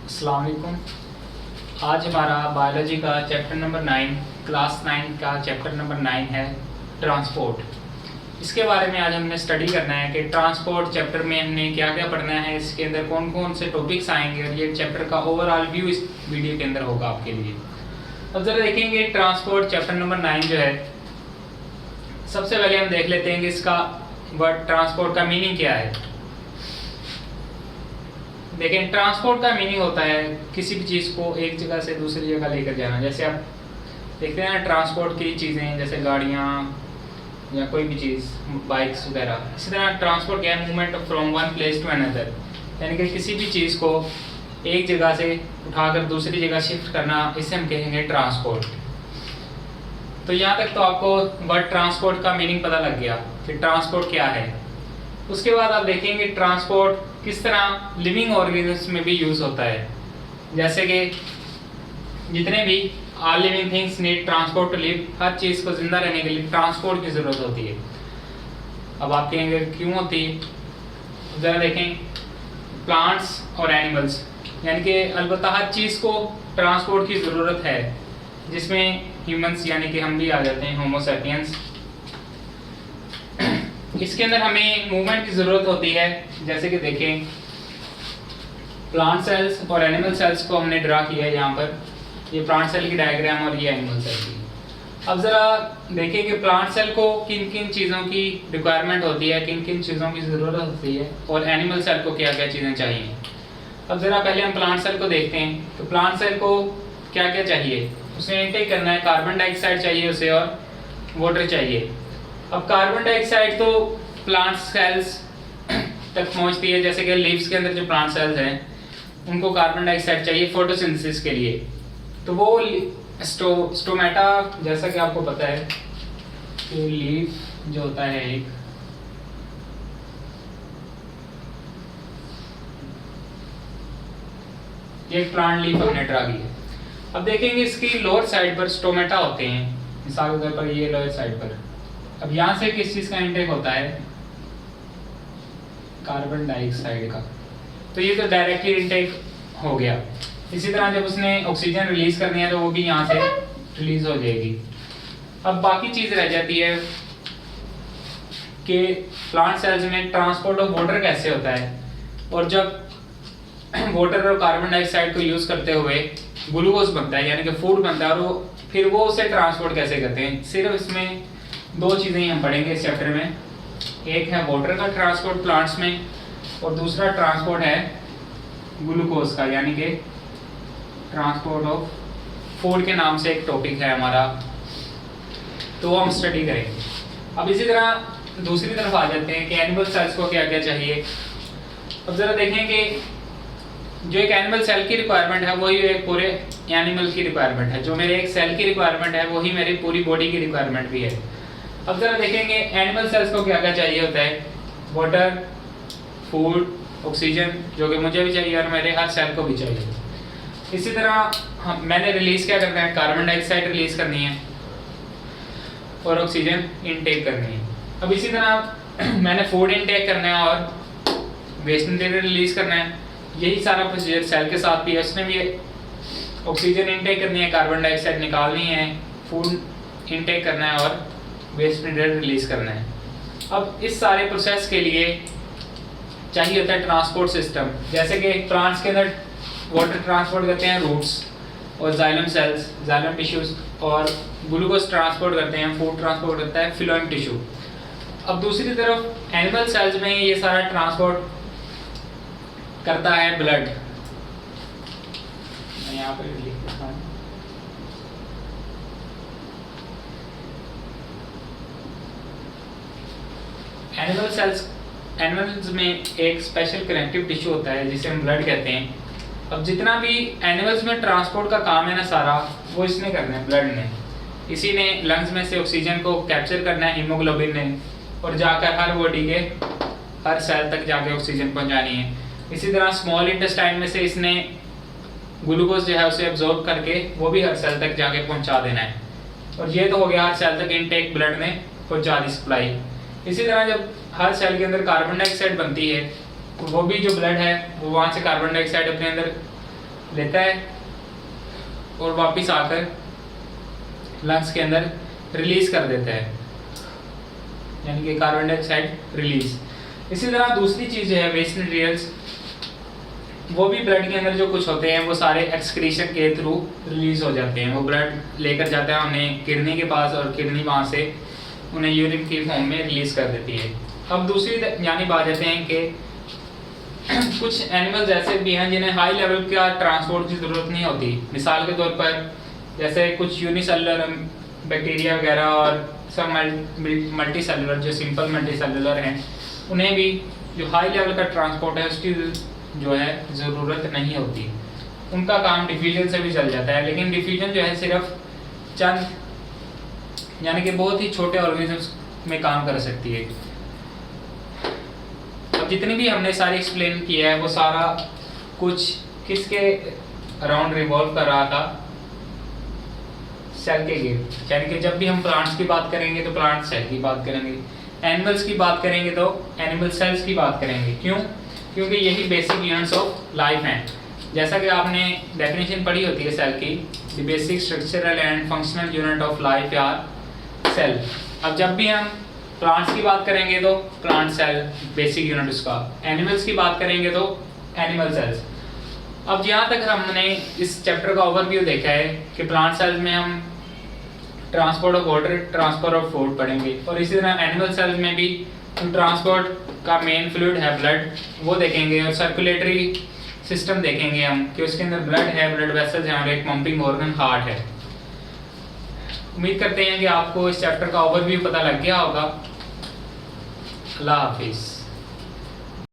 अस्सलाम वालेकुम। आज हमारा बायोलॉजी का चैप्टर नंबर 9 क्लास 9 का चैप्टर नंबर 9 है ट्रांसपोर्ट। इसके बारे में आज हमने स्टडी करना है कि ट्रांसपोर्ट चैप्टर में हमने क्या क्या पढ़ना है, इसके अंदर कौन कौन से टॉपिक्स आएंगे और ये चैप्टर का ओवरऑल व्यू इस वीडियो के अंदर होगा आपके लिए। अब ज़रा देखेंगे ट्रांसपोर्ट चैप्टर नंबर 9 जो है, सबसे पहले हम देख लेते हैं कि इसका वर्ड ट्रांसपोर्ट का मीनिंग क्या है। देखें, ट्रांसपोर्ट का मीनिंग होता है किसी भी चीज़ को एक जगह से दूसरी जगह लेकर जाना। जैसे आप देखते हैं ना, ट्रांसपोर्ट की चीज़ें जैसे गाड़ियाँ या कोई भी चीज़, बाइक्स वगैरह। इसी तरह ट्रांसपोर्ट क्या है, movement from one place to another, यानी कि किसी भी चीज़ को एक जगह से उठाकर दूसरी जगह शिफ्ट करना, इसे हम कहेंगे ट्रांसपोर्ट। तो यहाँ तक तो आपको वर्ड ट्रांसपोर्ट का मीनिंग पता लग गया कि ट्रांसपोर्ट क्या है। उसके बाद आप देखेंगे ट्रांसपोर्ट किस तरह लिविंग ऑर्गेनिज्म में भी यूज़ होता है। जैसे कि जितने भी all living things need transport to live, हर चीज़ को जिंदा रहने के लिए ट्रांसपोर्ट की ज़रूरत होती है। अब आप कहेंगे क्यों होती है, ज़रा देखें। प्लांट्स और एनिमल्स, यानी कि अलबत्ता हर चीज़ को ट्रांसपोर्ट की ज़रूरत है, जिसमें ह्यूमंस यानी कि हम भी आ जाते हैं, होमो सैपियंस। इसके अंदर हमें मूवमेंट की ज़रूरत होती है। जैसे कि देखें, प्लांट सेल्स और एनिमल सेल्स को हमने ड्रा किया है यहाँ पर, ये प्लांट सेल की डायग्राम और ये एनिमल सेल की। अब ज़रा देखें कि प्लांट सेल को किन किन चीज़ों की रिक्वायरमेंट होती है, किन किन चीज़ों की ज़रूरत होती है, और एनिमल सेल को क्या क्या चीज़ें चाहिए। अब ज़रा पहले हम प्लांट सेल को देखते हैं। तो प्लांट सेल को क्या क्या चाहिए, उसे इनटेक करना है, कार्बन डाइऑक्साइड चाहिए उसे और वाटर चाहिए। अब कार्बन डाइऑक्साइड तो प्लांट सेल्स तक पहुंचती है, जैसे कि लीव्स के अंदर जो प्लांट सेल्स हैं उनको कार्बन डाइऑक्साइड चाहिए फोटोसिंथेसिस के लिए। तो वो स्टोमेटा, जैसा कि आपको पता है कि लीफ जो होता है एक प्लांट लीफ हमने ड्रा की है। अब देखेंगे इसकी लोअर साइड पर स्टोमेटा होते हैं, मिसाल के तौर पर ये लोअर साइड पर। अब यहाँ से किस चीज़ का इंटेक होता है, कार्बन डाइऑक्साइड का। तो ये तो डायरेक्टली इंटेक हो गया। इसी तरह जब उसने ऑक्सीजन रिलीज करनी है तो वो भी यहाँ से रिलीज हो जाएगी। अब बाकी चीज़ रह जाती है कि प्लांट सेल्स में ट्रांसपोर्ट ऑफ वाटर कैसे होता है, और जब वाटर और कार्बन डाइऑक्साइड को यूज़ करते हुए ग्लूकोज बनता है, यानी कि फूड बनता है, और फिर वो उसे ट्रांसपोर्ट कैसे करते हैं। सिर्फ इसमें दो चीज़ें ही हम पढ़ेंगे इस चैप्टर में। एक है वाटर का ट्रांसपोर्ट प्लांट्स में, और दूसरा ट्रांसपोर्ट है ग्लूकोज का, यानी कि ट्रांसपोर्ट ऑफ फूड के नाम से एक टॉपिक है हमारा, तो वो हम स्टडी करेंगे। अब इसी तरह दूसरी तरफ आ जाते हैं कि एनिमल सेल्स को क्या क्या चाहिए। अब ज़रा देखें कि जो एक एनिमल सेल की रिक्वायरमेंट है वही एक पूरे एनिमल की रिक्वायरमेंट है। जो मेरे एक सेल की रिक्वायरमेंट है वही मेरी पूरी बॉडी की रिक्वायरमेंट भी है। अब जरा देखेंगे एनिमल सेल्स को क्या क्या चाहिए होता है, वाटर, फूड, ऑक्सीजन, जो कि मुझे भी चाहिए और मेरे हर सेल को भी चाहिए। इसी तरह मैंने रिलीज क्या करना है, कार्बन डाइऑक्साइड रिलीज करनी है और ऑक्सीजन इनटेक करनी है। अब इसी तरह मैंने फूड इनटेक करना है और वेस्ट मटेरियल रिलीज करना है। यही सारा प्रोसीजर सेल के साथ भी है, उसने भी ऑक्सीजन इनटेक करनी है, कार्बन डाइऑक्साइड निकालनी है, फूड इनटेक करना है और वेस्ट मटेरियल रिलीज करना है। अब इस सारे प्रोसेस के लिए चाहिए होता है ट्रांसपोर्ट सिस्टम। जैसे कि प्लांट्स के अंदर वाटर ट्रांसपोर्ट करते हैं रूट्स और जाइलम सेल्स, जाइलम टिश्यूज, और ग्लूकोज ट्रांसपोर्ट करते हैं, फूड ट्रांसपोर्ट करता है फिलोएम टिश्यू। अब दूसरी तरफ एनिमल सेल्स में ये सारा ट्रांसपोर्ट करता है ब्लड। मैं यहाँ पर लिख देता हूँ। एनिमल सेल्स, एनिमल्स में एक स्पेशल कनेक्टिव टिश्यू होता है जिसे हम ब्लड कहते हैं। अब जितना भी एनिमल्स में ट्रांसपोर्ट का काम है ना सारा, वो इसने करना है, ब्लड ने। इसी ने लंग्स में से ऑक्सीजन को कैप्चर करना है हीमोग्लोबिन ने, और जाकर हर बॉडी के हर सेल तक जाके ऑक्सीजन पहुंचानी है। इसी तरह स्मॉल इंटेस्टाइन में से इसने ग्लूकोज जो है उसे एब्जॉर्ब करके वो भी हर सेल तक जाके पहुंचा देना है। और ये तो हो गया हर सेल तक इनटेक ब्लड ने पहुंचा दी सप्लाई। इसी तरह जब हर सेल के अंदर कार्बन डाइऑक्साइड बनती है तो वो भी जो ब्लड है वो वहाँ से कार्बन डाइऑक्साइड अपने अंदर लेता है और वापस आकर लंग्स के अंदर रिलीज कर देता है, यानी कि कार्बन डाइऑक्साइड रिलीज। इसी तरह दूसरी चीज़ जो है वेस्ट मटेरियल्स, वो भी ब्लड के अंदर जो कुछ होते हैं वो सारे एक्सक्रीशन के थ्रू रिलीज हो जाते हैं। वो ब्लड लेकर जाता है उन्हें किडनी के पास और किडनी वहाँ से उन्हें यूरिन की फॉर्म में रिलीज कर देती है। अब दूसरी जानिब आ जाते हैं कि कुछ एनिमल्स ऐसे भी हैं जिन्हें हाई लेवल का ट्रांसपोर्ट की ज़रूरत नहीं होती। मिसाल के तौर पर जैसे कुछ यूनिसेलुलर बैक्टीरिया वगैरह और सब मल्टी सेलुलर, जो सिंपल मल्टी सेलुलर हैं, उन्हें भी जो हाई लेवल का ट्रांसपोर्ट है उसकी जो है ज़रूरत नहीं होती। उनका काम डिफ्यूजन से भी चल जाता है, लेकिन डिफ्यूजन जो है सिर्फ चंद यानी कि बहुत ही छोटे ऑर्गेनिजम्स में काम कर सकती है। अब जितनी भी हमने सारी एक्सप्लेन किया है वो सारा कुछ किसके अराउंड रिवॉल्व कर रहा था, सेल के गिर्द। यानी कि जब भी हम प्लांट्स की बात करेंगे तो प्लांट सेल की बात करेंगे, एनिमल्स की बात करेंगे तो एनिमल सेल्स की बात करेंगे। क्यों? क्योंकि यही बेसिक यूनिट्स ऑफ लाइफ हैं। जैसा कि आपने डेफिनेशन पढ़ी होती है सेल की, the basic structural and functional unit of life are cell. अब जब भी हम प्लांट्स की बात करेंगे तो प्लांट सेल बेसिक यूनिट उसका, एनिमल्स की बात करेंगे तो एनिमल सेल्स। अब यहाँ तक हमने इस चैप्टर का ओवरव्यू देखा है कि प्लांट सेल्स में हम transport of water, transport of food पढ़ेंगे, और इसी तरह एनिमल सेल्स में भी हम ट्रांसपोर्ट का मेन फ्लूइड है ब्लड, वो देखेंगे, और सर्कुलेटरी सिस्टम देखेंगे हम कि उसके अंदर ब्लड है, ब्लड वेसल्स हैं और एक पंपिंग ऑर्गन हार्ट है। उम्मीद करते हैं कि आपको इस चैप्टर का ओवरव्यू पता लग गया होगा। अल्लाह हाफिज़।